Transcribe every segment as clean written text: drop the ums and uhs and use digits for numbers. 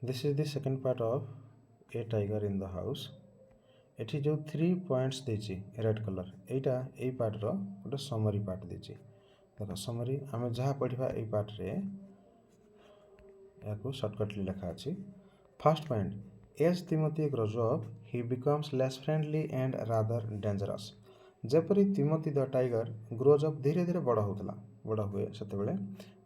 This is the second part of A Tiger in the House. एठी जो 3 points देछि red colour एटा ए part रो गोटे summary part देछि देखो समरी आमे जहा पढिबा ए पार्ट रे याको शॉर्टकटली लिखा अछि first point as Timothy grows up he becomes less friendly and rather dangerous जेपरी Timothy the tiger grows up धीरे धीरे बड़ हुए सेते बेले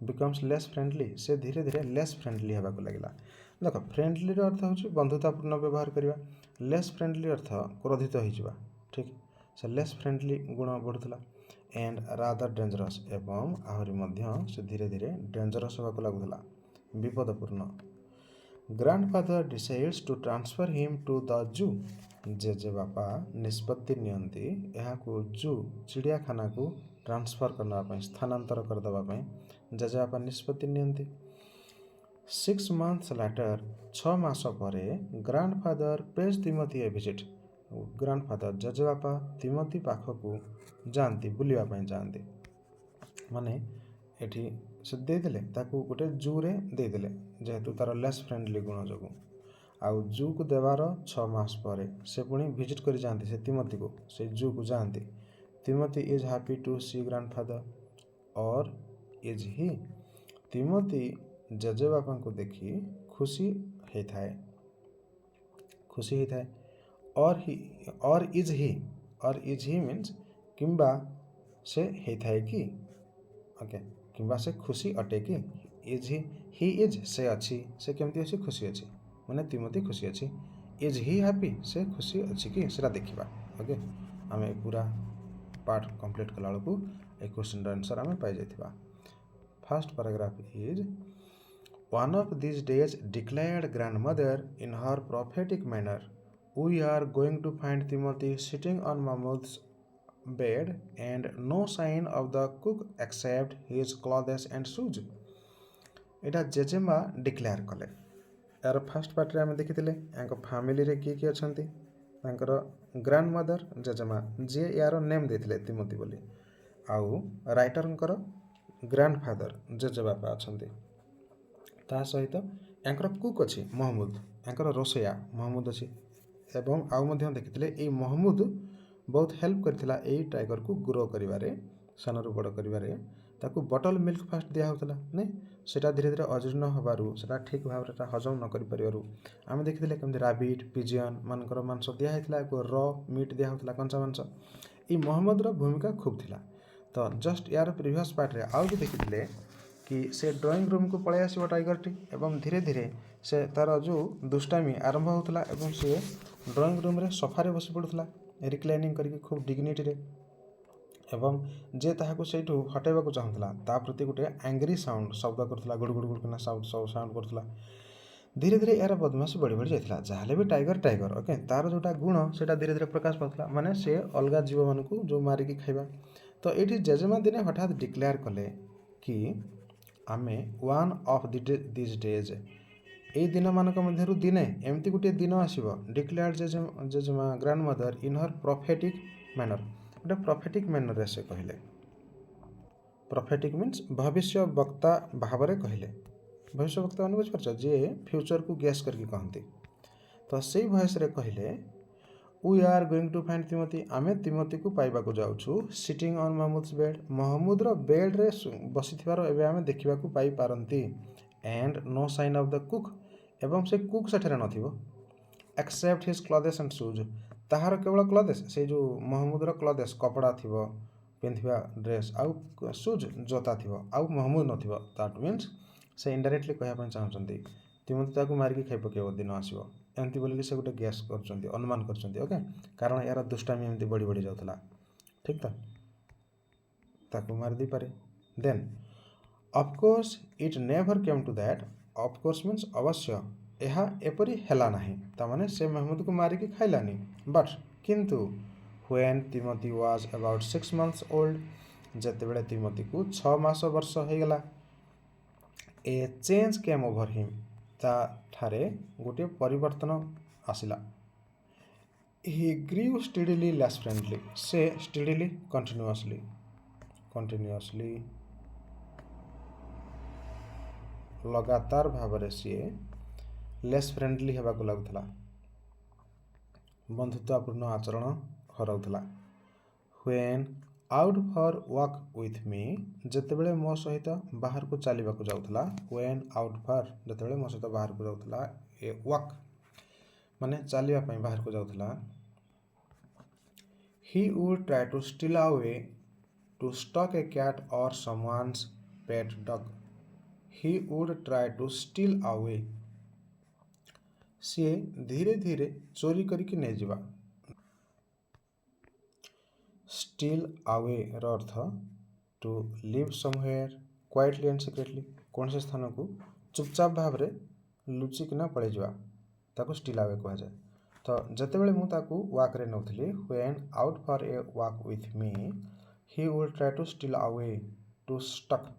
बिकम्स लेस फ्रेंडली से धीरे धीरे लेस फ्रेंडली हेबा को लागिला देख फ्रेंडली रो अर्थ होछि बंधुतापूर्ण व्यवहार करिवा लेस फ्रेंडली अर्थ क्रोधित होइजिबा ठीक से लेस फ्रेंडली गुण बढ़ुतला एंड रादर डेंजरस एवं आहुरी मध्य से धीरे धीरे डेंजरस होबा को लागुतला विपदपूर्ण grandfather decides to transfer him to the zoo जेजे बापा निष्पत्ति नियंती यहाँ को जू चिड़ियाखाना को ट्रांसफर करने स्थानांतर करदे जेजे बापा निष्पत्ति नियंती 6 months later 6 मास परे ग्रैंडफादर पेज तिमोथी ए विजिट ग्रैंडफादर जेजे बापा तिमोथी पाखकू जाती बुलवाई जाती माने एठी से देदेले ताकू गोटे जू रे देदेले जेहेतु तार लेस फ्रेंडली गुण जो आउ जू को देवार 6 मास परे से पुणी विजिट कर जाती से तिमोथी को से जू को जाती Timothy is happy to see grandfather और इज ही तिमोथी जेजे बापा को देखी खुशी होता है और इज ही मीन्स किंबा से होता है कि ओके किंबा से खुशी अटे कि इज ही इज से अच्छी से केमती अच्छी खुशी अच्छी माने तिमोथी खुशी अच्छी इज ही हैप्पी से खुशी अच्छी कि सेटा देखिबा ओके आमे पूरा पार्ट कंप्लीट कला बेलू ए क्वेश्चन आंसर आमे पाई जाइथिबा first paragraph is One of these days declared grandmother in her prophetic manner, we are going to find Timothy sitting on Mahmud's bed and no sign of the cook except his clothes and shoes. Etah जेजेमा declare कले यार first part रे आमे देखिथिले यांको family रे की अछंती तांकर grandmother जेजेमा जे यार name देथिले Timothy बोली आउ राइटरंकर ग्रैंडफादर जेजे बापा अछंती ता सहित यांकर कुक अच्छी महमूद यांकर रोसैया महमूद अच्छी एवं आउ मध्य देखिथिले ए महमूद बहुत हेल्प करथिला ए टाइगर को ग्रो करिवारे सानरु बड़ करिवारे ताकू बटल मिल्क फास्ट दिया होतला ने सेटा धीरे धीरे अजीर्ण होबारु सेटा ठीक भाव रे हजम न करि परिवारु आमे देखिथिले केमति रैबिट पिजियन मानकर मांस दिया हेतला को रॉ मीट दिया होतला कंचा मांस ए महमूद रो भूमिका खूब थिला तो जस्ट यार प्रीवियस पार्ट रे आउ भी देखिथिले कि से ड्राइंग रूम को पलि आसो टाइगर टी एवं धीरे धीरे से तार जो दुष्टामी आरंभ होता एवं से ड्राइंग रूम रे सोफारे बसी पड़ूला रिक्लाइनिंग करके खूब डिग्निटी रे एवं जे ताहाको सेठू हटेबा को चाहुतला ता प्रति गोटे एंग्री साउंड शब्द करथला गुड़ गुड़ गुड़ कना साउंड करथला धीरे धीरे यार बदमाशी बढ़ी बढ़ी जाइथला जाहले भी टाइगर ओके तार जोटा गुण सेटा धीरे धीरे प्रकाश पाथला माने से अलगा जीव मानकू जो मारी की खाइबा तो एठी जेजेमा दिने हठात डिक्लेयर कले कि आमे वन ऑफ दिस डेज ए दिन मानक मध्यरु दिने एमती गोटे दिन आसीबो डिक्लेयर जेजेमा ग्रैंडमदर इन हर प्रोफेटिक मैनर गोटे प्रोफेटिक मैनर रे से कहले प्रोफेटिक मीन्स भविष्य वक्ता भाव रे कहले भविष्य वक्ता मान बुझ परछ जे फ्यूचर को गेस करके कहंती तो सेही वॉइस रे कहले we are going to find Timothy आमे तिमोथी को पाइबा को जाउछु sitting on Mahmood's bed Mahmood रो बेड रे बसिथिबार एबे आमे देखिबा को पाई पारंती and no sign of the cook एवं से कुक सेठरे नथिबो except his clothes and shoes ताहार केवल क्लॉथेस से जो महमूद रो क्लॉथेस कपड़ा थिबो पिंथिबा ड्रेस आउ शूज जोता थिबो आउ महमूद नथिबो दैट मीन्स से इनडायरेक्टली कहया पन चाहउचंती तिमोथी ताकू मार के खाइ पकेबो दिन आसीबो एमती बोलिक से गोटे गैस कर अनुमान कर ओके कारण यार दुष्टामी एमती बढ़ी बढ़ी जाऊला ठीक ताकू मार दी पारे then of course it never came to that of course means अवश्य यह एपरी हेला नहीं तामाने से महमूद को मारिकी खाइलानी बट किंतु when Timothy was about 6 months old जते बेले तिमोथी को 6 मास वर्ष हो गला a change came over him ता ठारे गोटे परिवर्तन आसिला he grew steadily less friendly से स्टेडिली कंटिन्यूअसली लगातार भाव सी लेस फ्रेंडली हेबाकु लागुथला, बंधुत्वपूर्ण आचरण हराउथला। When out for walk with me, जेतेबेले मो सहित बाहर को चलिबाकु जाउथला। व्हेन आउट फॉर, जेतेबेले मो सहित बाहर को जाउथला। ए वॉक माने चलिबा पई बाहर को जाउथला। He would try to steal away to stalk a cat or someone's pet dog. He would try to steal away, सी धीरे धीरे चोरी करके नहीं जिबा। स्टील अवे रो अर्थ to live somewhere quietly and secretly, कौन से स्थान को चुपचाप भाव रे लुचिकिना पड़े जावा, ताको स्टील अवे कहा जाए। तो जतेबेले मु ताको वॉक रे नउथली, when out for a walk with me, he would try to steal away to stalk,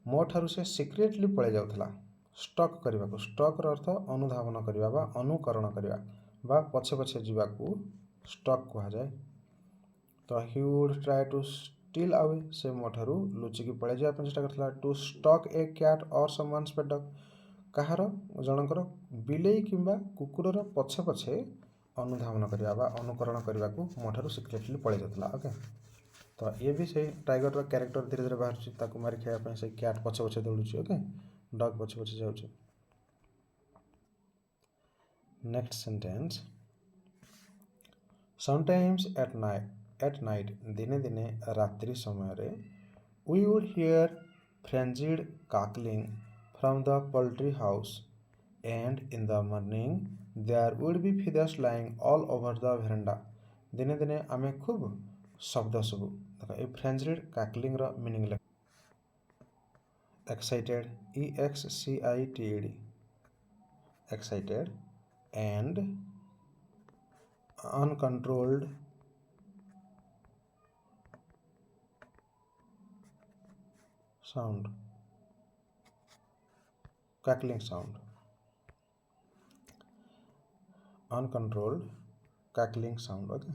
मो ठारू से सिक्रेटली पड़े जाउथला। स्टक करबा को, स्टक रो अर्थ अनुधावन करबा बा अनुकरण करबा बा पछे पछे जीवा को स्टक कहा जाए। तो he would try to steal away, से मो ठारू लुचिकी पड़े जावा पे चेष्टा करथला। To stuck a cat or someone's pet dog, काहार जनकर बिलेई किंबा कुकुरर पछे पछे अनुधावन करबा बा अनुकरण करबा को मो ठारू सिक्रेटली पड़े जाउथला। ओके, तो ये भी से टाइगर रो कैरेक्टर धीरे धीरे बाहर ताको मारी खाया पे से कैट पछे पछे दौड़ुची। ओके, डॉग पछे पछे जाउची। Next sentence, sometimes at night, दिने दिने रात्रि समय रे, we would hear frenzied cackling from the poultry house, and in the morning there would be feathers lying all over the veranda। दिने दिने आमे खूब शब्द सुबु। देखो ए फ्रेंजिड cackling रो मीनिंग ले, excited, EXCITED, excited, and uncontrolled sound, cackling sound, uncontrolled cackling sound. Okay,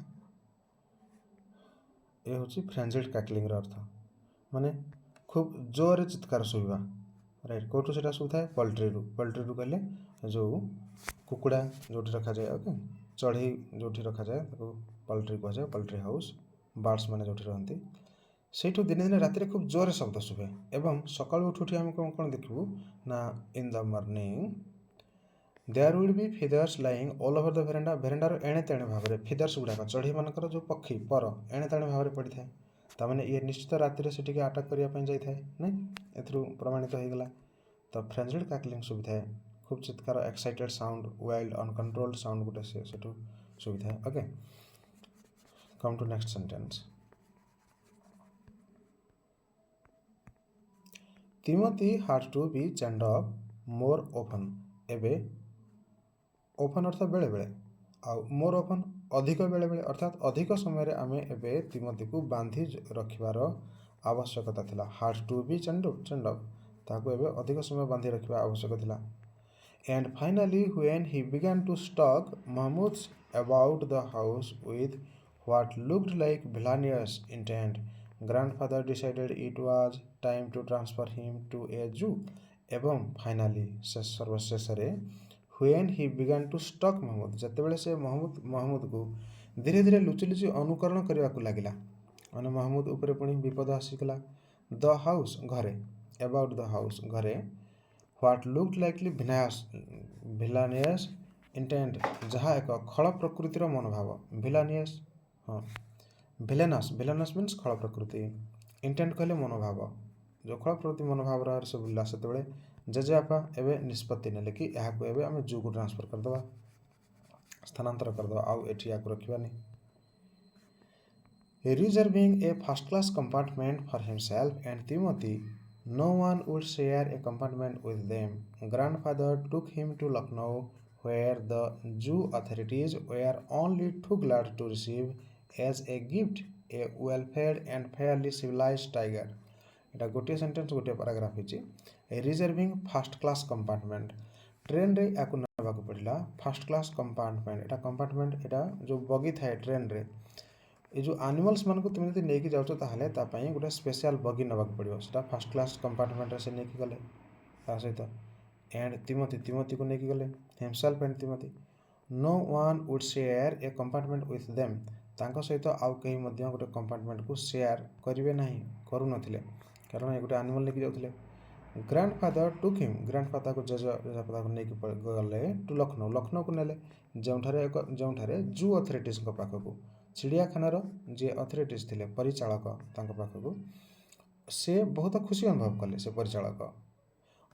ये होची फ्रेंजिड कैकलिंग रो अर्थ, माने खूब जोर चित्कार सुबा। राइट, कोठु सेटा सुबा है पोल्ट्री रू। पोल्ट्री रू कहले जो कुकुड़ा जोठी रखा जाए। ओके, चढ़ई जोठी रखा जाए ताको पोल्ट्री कहा जाए, पोल्ट्री हाउस। बर्ड्स माने जोठी रहंती, सेठू दिने दिने राति खूब जोर शब्द शुभे। एवं सकाळु उठी आम कौन देखू ना, in the morning there would be feathers lying all over the veranda, भेरेंडार एणे तेणे भाव में feathers गुड़ाक चढ़ई मानकर जो पक्षी पर एणे तेणे भाव में पड़ी थाए, तामाने ये निश्चित राति से टिके अटैक करने जाए नहीं, एथरू प्रमाणित हो गला। तो फ्रेंजिड कैकलिंग सुविधा है, खूब चित्कार, excited sound, wild uncontrolled sound गुटे से सेठू सुविधा है। Okay, come to next sentence, Timothy had to be chained up more often। एबे ओफन अर्थात बेले बेले, आउ मोर ओफन अधिक बेले बेले, अर्थात अधिक समय आमे एबे तिमोथी को बांधी रखिबार आवश्यकता थिला। Had to be chained up, ताको एबे अधिक समय बांधी रखिबा आवश्यक थिला। And finally when he began to stalk Mahmoud's about the house with what looked like villainous intent, grandfather decided it was time to transfer him to a zoo. एवं finally सर्वशेष रे when he began to stalk Mahmoud, जेतेबेले से महमूद को धीरे धीरे लुचि लुचि अनुकरण करने को लगिला, माने महमूद उपरे पुणी विपद आसीगला। द हाउस घरे, अबाउट द हाउस घरे, व्हाट लुक्ड लाइकली विलानियस इंटेंट, जहाँ एक खल प्रकृतिर मनोभाव, विलानियस हाँ विलेनस, विलेनस मीन्स खल प्रकृति, इंटेंट कहले मनोभाव, जो खल प्रकृति मनोभाव रहा से बुला से जेजेबापा एवं निष्पत्ति ने कि यहाँ एवं आम जू को ट्रांसफर करदे, स्थानांतर करदे, आउ एठी या रखानी। Reserving a first class compartment for himself and Timothy, no one would share a compartment with them। Grandfather took him to Lucknow, where the Jew authorities were only too glad to receive as a gift a well-fed and fairly civilized tiger। एटा गोटे sentence गोटे paragraph होची। Reserving first class compartment, train रे याकू नबाकू पड़िला first class compartment. एटा compartment एटा जो बगी थाए train रे, ये जो एनिमल्स मान को तुम यदि नहीं जाऊच ताहले ता गोटे स्पेशल बगी नबाकू पड़ियो, सेटा फर्स्ट क्लास कंपार्टमेंट रे से नहीं गले ता सहित एंड तिमोथी को लेकिन गले himself and Timothy no one would share a compartment with them तांको सहित आउ कहीं मध्य गोटे कंपार्टमेंट को शेयर करेंगे नहीं करू नथिले कारण ये गोटे एनिमल लेके जाउथिले ग्रैंडफादर टुक हिम ग्रैंडफादर को जजपादा को लेके गले टू लखनऊ को नेले जोठारे जू अथॉरिटीज को पाखकू चिड़ियाखानार जे अथॉरिटीज थिले परिचालक तांको पाखकू से बहुत खुशी अनुभव कले से परिचालक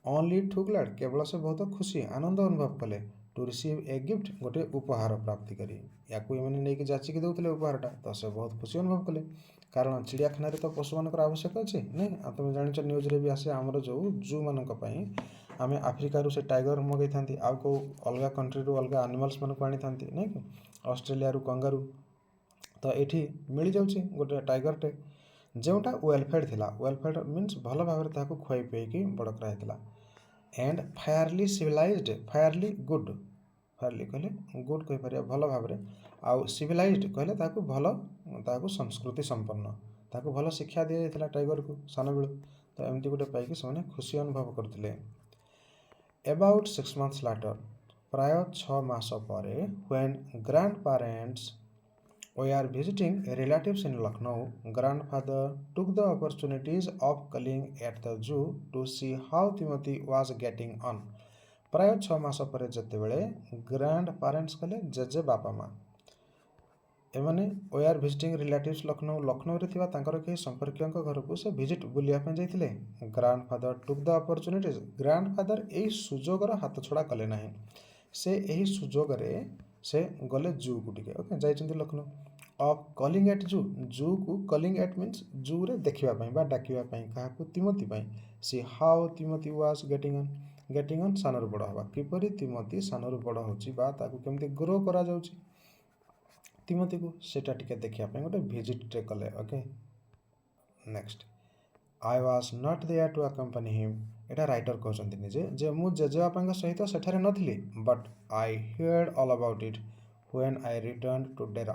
ओनली टू ग्लैड केवल से बहुत खुशी आनंद अनुभव कले टू रिसीव ए गिफ्ट गोटे उपहार प्राप्ति करी या नहीं जाचिकी देउथिले उपहारटा तो से बहुत खुशी अनुभव कले कारण चिड़ियाखाना तो पशु मानक आवश्यक अच्छे नहीं तुम जान न्यूज रे भी आसे आमर जो जू मानी आम आफ्रिकार से टाइगर मगई था आउ कौ अलग कंट्री रू अलग एनिमल्स मानक आनी था नहीं कि ऑस्ट्रेलिया रू कंगारू तो ये मिल जाऊँगी गोटे टाइगरटे जोटा वेलफेयर थिला वेलफेयर मीन्स भल भाव खुआई पिएकी बड़ कराइला एंड फायरली सिविलाइज्ड फायरली गुड फायरली कहले गुड कही पारे भल भाव आउ सिविलाइज्ड कहले ताकू भल ताकू संस्कृति संपन्न ताकू भल शिक्षा दि जाइथिला टाइगर को सान बेलू तो एमती गोटे पाइकी से खुशी अनुभव करथिले अबाउट 6 months later प्राय 6 मास पर when grand parents we are visiting relatives in Lucknow, grandfather took the opportunities of calling at the zoo to see how Timothy was getting on. प्राय 6 मास पर जितेबले ग्रैंड पेरेंट्स कले जेजे बापा माँ एमाने वे are visiting relatives Lucknow रे थिबा तांकर के संपर्कियों घर को से विजिट बुलिया पे जाइथिले grandfather took the opportunities grandfather एही सुजोगर हाथ छड़ा कले नाही से एही सुजोग रे से गले जू को टिके ओके जाइछन्ती Lucknow of calling at zoo को कॉलिंग एट मीन्स जू रे देखिबा पई बा डाकिबा पई काहाकू तिमोथी पई see how Timothy was getting on सानर बड़ हवा किपरि तिमोथी सानर बड़ होची बा ताकू केमती ग्रो करा जाउची तिमोथी को सेटा टिके देखिबा पई गोटे विजिट टे कले okay next I was not there to accompany him एटा राइटर कहउछन्ती निजे जे मु जेजेबापाଙ୍କ सहित सेठारे नथिली but I heard all about it when I return to Dehra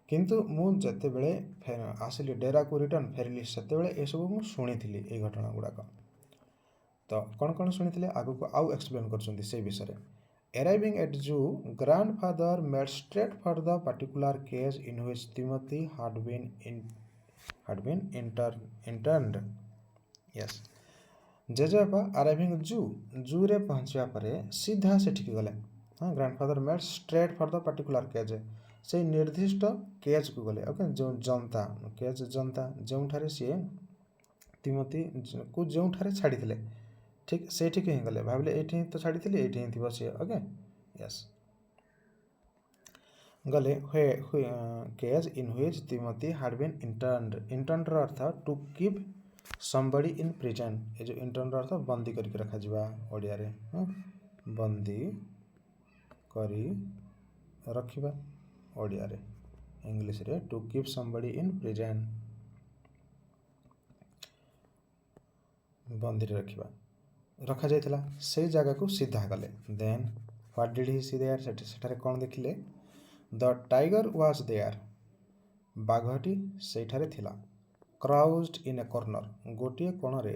किंतु मु जते बेले आसिली डेरा को रिटर्न फेरली सेते बेले ए सब मु सुनिथिली ए घटना गुडाक तो कौन शुणी आगु को आउ एक्सप्लेन करछन्ती से विषय Arriving at zoo, grandfather made straight for the particular cage in which Timothy had been interned. Yes. जेजेबापा अराइविंग जू रे पहुँचा पर सीधा से ठीक गले हाँ grandfather made straight for the particular cage से निर्दिष्ट केज को गले ओके जो जनता केज जनता जोठारे सी तिमोथी को जोठारे छाड़ी ठीक से ठीक ही गले भाविले एठी तो छाड़ी एठी ही थी सी ओके यस गले cage in which Timothy had been interned अर्थ to keep somebody in prison ये जो इंटर्न अर्थ बंदी करके रखा जिबा ओडिया रे बंदी करी रखिबा ओडिया रे इंग्लिश रे to keep somebody in prison बंदी रे रखा जाइथिला से जगह को सीधा गले then what did he see there सेठारे कोन देखिले द टाइगर वाज देयर बाघटी सेठारे थिला क्राउज्ड इन ए कॉर्नर गोटे कोणरे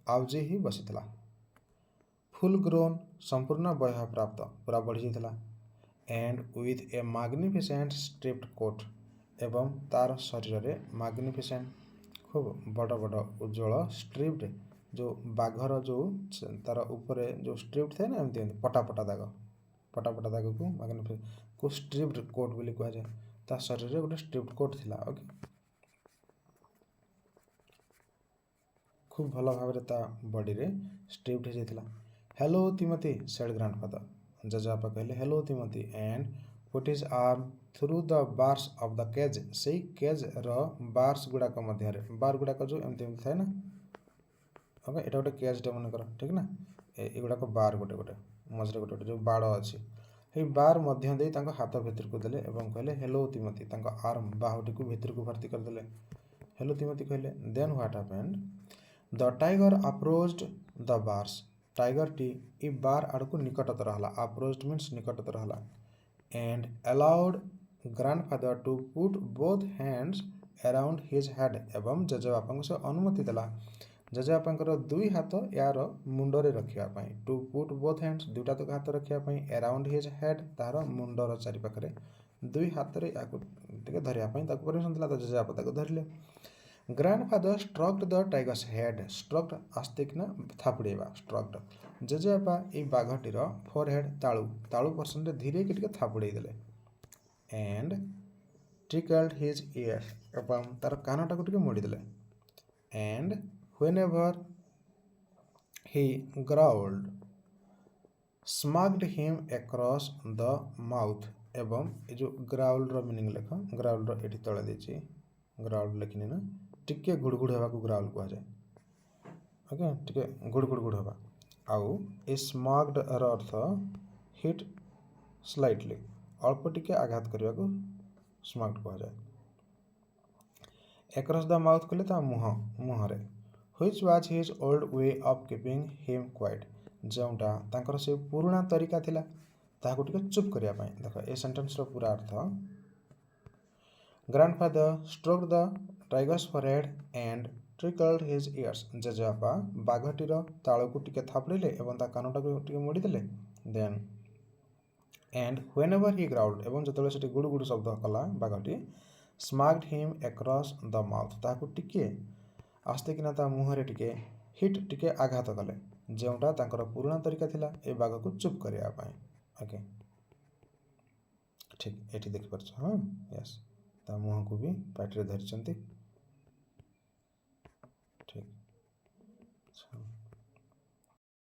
आउजी ही बसीथिला फुल ग्रोन संपूर्ण वयः प्राप्त पूरा बढ़ी जाइथिला and with a magnificent striped coat एवं तार शरीर रे मैग्निफिसेंट खूब बड़ बड़ उज्जवल स्ट्रिप्ड जो बाघर जो तार ऊपर जो स्ट्रिप्ड थे ना एमती पटा दाग को मैग्निफिसेंट को स्ट्रिप्ड कोट बोली कह जाए ता शरीर रे गोटे स्ट्रिप्ड कोट थिला ओके खूब भल भाव बॉडी रे स्ट्रिप्ड हो जाइथिला हेलो तिमोथी सेड ग्रैंडफादर जजापा कहले hello Timothy and put his arm through the bars of the cage से केज रो बार्स गुड़ाक मध्य बार गुड़ाक जो एमती थाए ना ओके एटा गोटे केज टे मन कर ठीक ना ए गुड़ाक बार गोटे गोटे मझे गोटे जो बाड़ अच्छी हे बार मध्य दे तांको हाथ भितर को देले एवं कहले हेलो तिमोथी तांको आर्म बाहुटी को भितर को भर्ती कर देले हेलो तिमोथी कहले then what happened the tiger approached the bars tiger टी इ बार आड़ को निकटतर रहला अप्रोच्ड मीन्स निकटतर रहला and allowed grandfather to put both hands around his head एवं जजेबापा से अनुमति देला ଜେଜେବାପାଙ୍କର ଦୁଇ ହାତ ୟାର ମୁଣ୍ଡରେ ରଖିବା ପାଇଁ, ଟୁ ପୁଟ୍ ବୋଥ୍ ହ୍ୟାଣ୍ଡସ୍, ଦୁଇଟା ତକ ହାତ ରଖିବା ପାଇଁ, ଆରାଉଣ୍ଡ ହିଜ୍ ହେଡ୍, ତାହାର ମୁଣ୍ଡର ଚାରିପାଖରେ ଦୁଇ ହାତରେ ୟାକୁ ଟିକେ ଧରିବା ପାଇଁ ତାକୁ ପରମିଶନ ଥିଲା, ତ ଜେଜେବାପା ତାକୁ ଧରିଲେ। ଗ୍ରାଣ୍ଡଫାଦର ଷ୍ଟ୍ରକ୍ଡ ଦ ଟାଇଗର୍ସ ହେଡ୍, ଷ୍ଟ୍ରକ୍ଡ ଆସ୍ତେକିନା ଥାପୁଡ଼େଇବା, ଷ୍ଟ୍ରକ୍ଡ। ଜେଜେବାପା ଏଇ ବାଘଟିର ଫୋରହେଡ୍ ତାଳୁ ପର୍ସନରେ ଧୀରେକି ଟିକେ ଥାପୁଡ଼େଇ ଦେଲେ। ଏଣ୍ଡ tickled his ear, ଏବଂ ତାର କାନଟାକୁ ଟିକେ ମୋଡ଼ିଦେଲେ। and whenever he growled smacked him across the mouth, ଏବଂ ଏ ଯେଉଁ ଗ୍ରାଉଲ୍ର ମିନିଂ ଲେଖ, ଗ୍ରାଉଲ୍ର ଏଠି ତଳେ ଦେଇଛି, ଗ୍ରାଉଲ୍ ଲେଖିନି ନା, ଟିକେ ଘୁଡ଼ଘୁଡ଼ ହେବାକୁ ଗ୍ରାଉଲ୍ କୁହାଯାଏ। ଓକେ, ଟିକେ ଘୁଡ଼ଘୁଡ଼ ହେବା। ଆଉ ଏ ସ୍ମାକ୍ଡର ଅର୍ଥ ହିଟ୍ ସ୍ଲାଇଟଲି, ଅଳ୍ପ ଟିକେ ଆଘାତ କରିବାକୁ ସ୍ମାକ୍ଡ କୁହାଯାଏ। ଏକ୍ରସ୍ ଦ ମାଉଥ୍ କଲେ ତା ମୁହଁରେ। Which was his old way of keeping him quiet, ଯେଉଁଟା ତାଙ୍କର ସେ ପୁରୁଣା ତରିକା ଥିଲା ତାହାକୁ ଟିକେ ଚୁପ୍ କରିବା ପାଇଁ। ଦେଖ ଏ ସେଣ୍ଟେନ୍ସର ପୁରା ଅର୍ଥ, grandfather stroked the tiger's forehead and tickled his ears, ଜେଜେବାପା ବାଘଟିର ତାଳୁକୁ ଟିକେ ଥାପୁଡ଼େଇଲେ ଏବଂ ତା କାନଟାକୁ ଟିକେ ମୋଡ଼ିଦେଲେ। ଦେନ୍ and whenever he growled, ଏବଂ ଯେତେବେଳେ ସେଠି ଗୁଡ଼ୁ ଗୁଡ଼ୁ ଶବ୍ଦ କଲା ବାଘଟି, smacked him across the mouth, ତାହାକୁ ଟିକେ ଆସ୍ତେକିନା ତା ମୁହଁରେ ଟିକେ ହିଟ୍ ଟିକେ ଆଘାତ କଲେ, ଯେଉଁଟା ତାଙ୍କର ପୁରୁଣା ତରିକା ଥିଲା ଏ ବାଘକୁ ଚୁପ୍ କରିବା ପାଇଁ। ଓକେ, ଠିକ୍ ଏଠି ଦେଖିପାରୁଛ, ହଁ ୟେସ୍, ତା ମୁହଁକୁ ବି ପାଟିରେ ଧରିଛନ୍ତି।